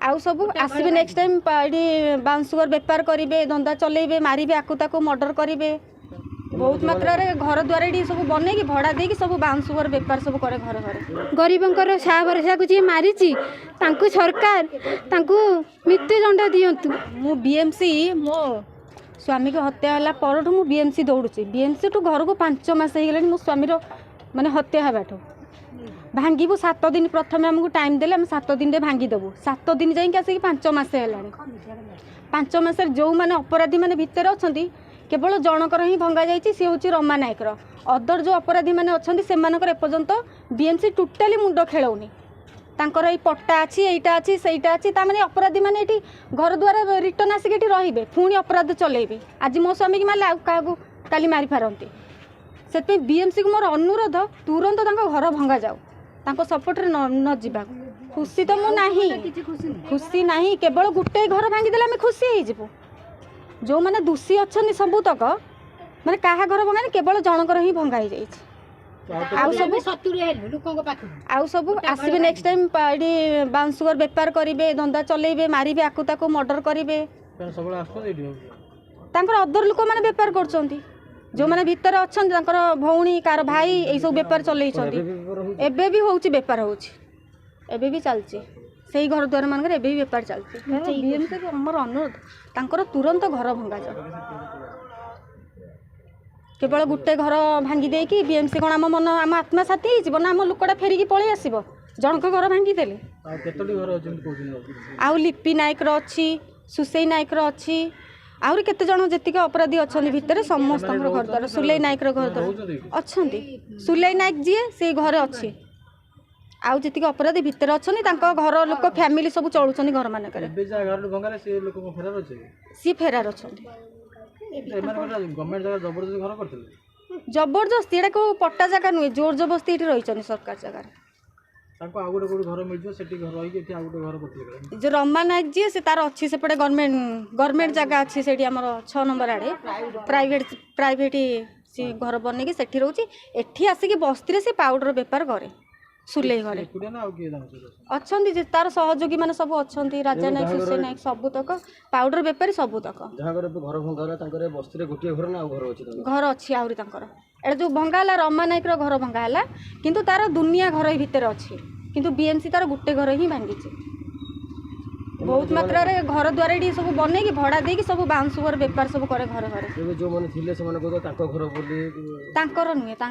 आउ सब आसबे next time ये ब्राउन सुगर बेपार करेंगे धंदा चलेबे मारे आकु ताकू मर्डर करेंगे बहुत मात्रा घर द्वार ये सब बन भड़ा दे सब ब्राउन सुगर बेपार सब करे घर घर गरीबंकर साहा भरसा को जी मारी सरकार मृत्युदंड दिंतु मु बीएमसी मो स्वामी को हत्या होला परठू मु बीएमसी दौड़ुची बीएमसी टू घर को 5 मास हो गले मो स्वामी माने हत्या हबाठू भांगू 7 दिन प्रथम आमको टाइम देले 7 दिन में भांगीदेबू 7 दिन जाइए आसिक 5 मास है 5 मास जो मैंने अपराधी मैंने भितर अच्छा केवल जनकर ही भंगा जाइए सी हूँ रमा नायकर अदर जो अपराधी मैंने अच्छा से एपर्यंत बीएमसी टोटाली मुंड खेलौनी तांकर ये पट्टा अच्छी यहीटा अच्छी सहीटा अच्छी ताने अपराधी मैंने ये घर द्वारा रिटर्न आसिक रे पुणी अपराध चलेबे आज मो स्वामी की मारे क्या काली मारी पारती से बीएमसी को मोर अनुरोध तुरंत घर भंगा जाऊ तांको सपोर्ट रे न जीवा खुशी तो मु नाही खुशी नाही केवल गुटे घर भांगीदेले आम खुशी हो जो मैंने दोषी अच्छा सबूतक मैंने क्या घर भंगा केवल जनकर ही भंगा हो जाए आउ सब आसबे नेक्स्ट टाइम ये ब्राउन सुगर बेपार करेंगे धंदा चलेबे मारे आकु ताकू मर्डर करेंगे अदर लोक मैंने बेपार कर जो मैंने भितर अच्छा भौणी कार भाई यही सब बेपार चल एबे भी होची बेपार होची एबे भी चलची से घर द्वार मान एबे भी बेपार चलती बीएमसी को हमर अनुरोध तांकर तुरंत घर भंगा जाए केवल गुटे घर भांगी देकी बीएमसी कौन आम मन आम आत्मा साथी हो ना आम लोकटा फेरिकी पलि आसब जनक घर भांगीदेले आउ लिपि नायकर अच्छी सुसेई नायकर अच्छी आहरी केते जन जेतिक अपराधी अच्छा भितर समस्त घर द्वार सुलेई नायकर घर द्वार अच्छा सुलेई नायक जी से घरे अच्छी आउ जी अपराधी भितर अच्छा घर लोक फैमिली सब चलुँच घर मान सी फेरार अच्छा जबरदस्ती एटा को पट्टा जगह नुहे जोर जबरदस्ती ये रही सरकार जगह जो रमा नायक जी से तार अच्छी सेपटे गवर्नमेंट जगह अच्छी से 6 नंबर आड़े प्राइवेट सी घर बनई से रोचे एठी आसिक बस्ती से पाउडर बेपार करे सुले घरे अच्छा तार सहयोगी मैंने सब अच्छा राजा नायक सुसे नायक सबुतक पाउडर बेपारी सबुतक घर अच्छी आहरी एटा जो भंगा है रमा नायक घर भंगा है किंतु तार दुनिया घर भितर अच्छी किंतु बीएमसी तार गुटे घर ही भांगी बहुत मात्रा घर द्वार ये सब बन भड़ा दे सब ब्राउन सुगर बेपार सब करे घर घर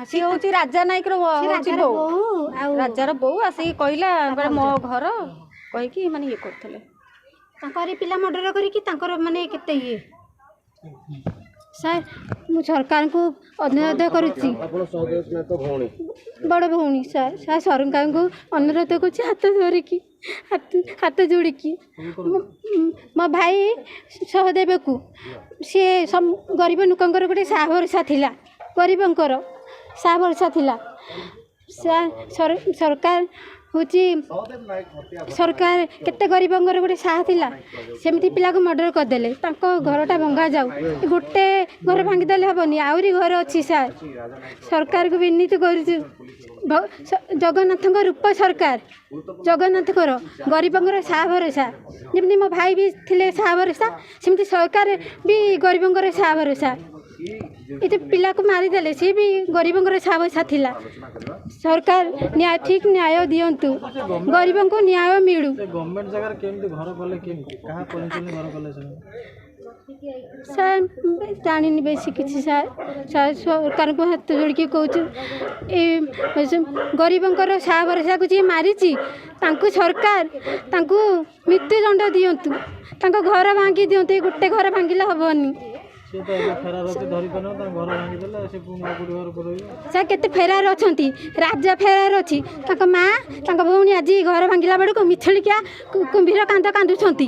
सी हूँ राजा नायक बो राजार बो आसिक कहला मो घर कहीकि माने ये करते पिला मर्डर कर माने केते ये सर मु सरकार को अनुरोध करुच्ची बड़ भौणी सर सर सरकार को अनुरोध कर हाथ धरिकी हाथ जोड़िकी मो भाई सहदेव को सी सब गरीब लोकंर गोटे साहा भरसा थिला गरीबंकर साहा भरसा थिला सरकार हूँ सरकार केते गरीबंकर गोटे साहा थिला सेमती पिला को मर्डर करदेले घरटा भंगा जाऊ गोटे घर भांगीदेले हेनी आहरी घर अच्छी सार सरकार को विनीत कर जगन्नाथ रूप सरकार जगन्नाथ गरीबंकर साहा भरसा जमी मो भाई भी थिले साहा भरसा सेमती सरकार भी गरीबंकर साहा भरसा ये पिला को मारिदेले सी भी गरीबंकर साहा भरसा थिला सरकार न्याय ठीक न्याय दिंतु गरीबों को न्याय मिलू सर जानी बेसी किसी सर सरकार को हाथ जोड़िकी कहूँ गरीबंकर साहा भरसा को जी मारी सरकार मृत्युदंड दिंतु घर भांगी दिंतु गोटे घर भांगिले हेनी सर केते फेरार अच्छा राजा फेरार अच्छी माँ भौणी आज घर भांगिला बेड़ू मिछलिकिया कुंभीर कांद कांदुंट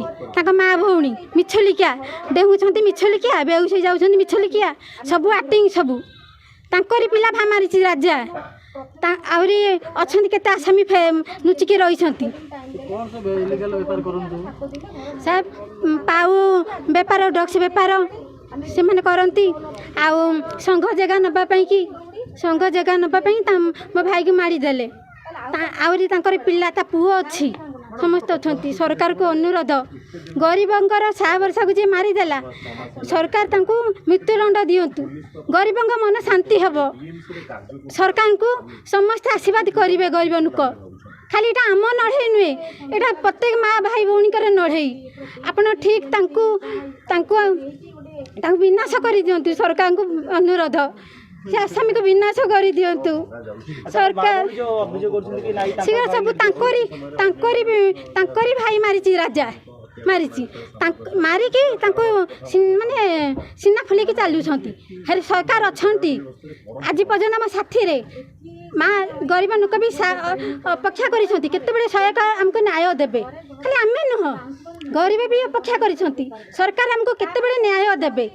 माँ भौणी मिछलिकिया डेंगुंट मिछलिकिया बेउस जाऊँ मिछलिकिया सबू आक्टिंग सबू तांकरी पिला भा मारी राजा आहरी अच्छा केते आसामी लुचिकी रही सर पाऊ बेपार ड्रग्स बेपार से मैंने करती आउ संघ जगह नापी कि संघ जगह नापी मो भाई को मारिदेले आहरी पिला ता पुओ अच्छी ସମସ୍ତେ ଅଛନ୍ତି। ସରକାରକୁ ଅନୁରୋଧ, ଗରିବଙ୍କର 6 ବର୍ଷକୁ ଯିଏ ମାରିଦେଲା ସରକାର ତାଙ୍କୁ ମୃତ୍ୟୁଦଣ୍ଡ ଦିଅନ୍ତୁ, ଗରିବଙ୍କ ମନ ଶାନ୍ତି ହେବ। ସରକାରଙ୍କୁ ସମସ୍ତେ ଆଶୀର୍ବାଦ କରିବେ। ଗରିବ ଲୋକ ଖାଲି ଏଇଟା ଆମ ଲଢ଼େଇ ନୁହେଁ, ଏଇଟା ପ୍ରତ୍ୟେକ ମା ଭାଇ ଭଉଣୀଙ୍କର ଲଢ଼େଇ। ଆପଣ ଠିକ୍ ତାଙ୍କୁ ବିନାଶ କରିଦିଅନ୍ତୁ। ସରକାରଙ୍କୁ ଅନୁରୋଧ, ସେ ଆସାମୀକୁ ବିନାଶ କରିଦିଅନ୍ତୁ। ସରକାର ସେଗୁଡ଼ା ସବୁ ତାଙ୍କରି ଭାଇ ମାରିଛି, ରାଜା ମାରିଛି, ମାରିକି ତାଙ୍କୁ ମାନେ ସିନା ଫୁଲେଇକି ଚାଲୁଛନ୍ତି। ହେଲେ ସରକାର ଅଛନ୍ତି ଆଜି ପର୍ଯ୍ୟନ୍ତ ଆମ ସାଥିରେ। ମା ଗରିବ ଲୋକ ବି ଅପେକ୍ଷା କରିଛନ୍ତି କେତେବେଳେ ସରକାର ଆମକୁ ନ୍ୟାୟ ଦେବେ। ଖାଲି ଆମେ ନୁହଁ, ଗରିବ ବି ଅପେକ୍ଷା କରିଛନ୍ତି ସରକାର ଆମକୁ କେତେବେଳେ ନ୍ୟାୟ ଦେବେ।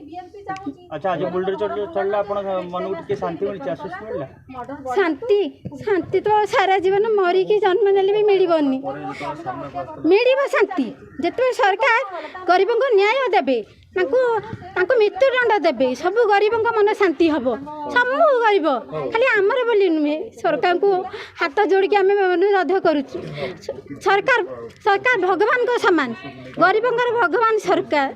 अच्छा आज बुलडर चढ़ला आपण मन को टिके शांति मिलछि, आश्वास मिलला? शांति तो सारा जीवन मरी की जन्म नेले भी मिलबनी, मिलिब शांति जेते सरकार गरीबों को न्याय देबे, तांको मृत्युदंड देबे, सब गरीबों का मन शांति हम। सब गरीब खाली आमर बोली नुहे, सरकार को हाथ जोड़ के आम अनुरोध करुचु। सरकार भगवान को समान, गरीबों भगवान सरकार।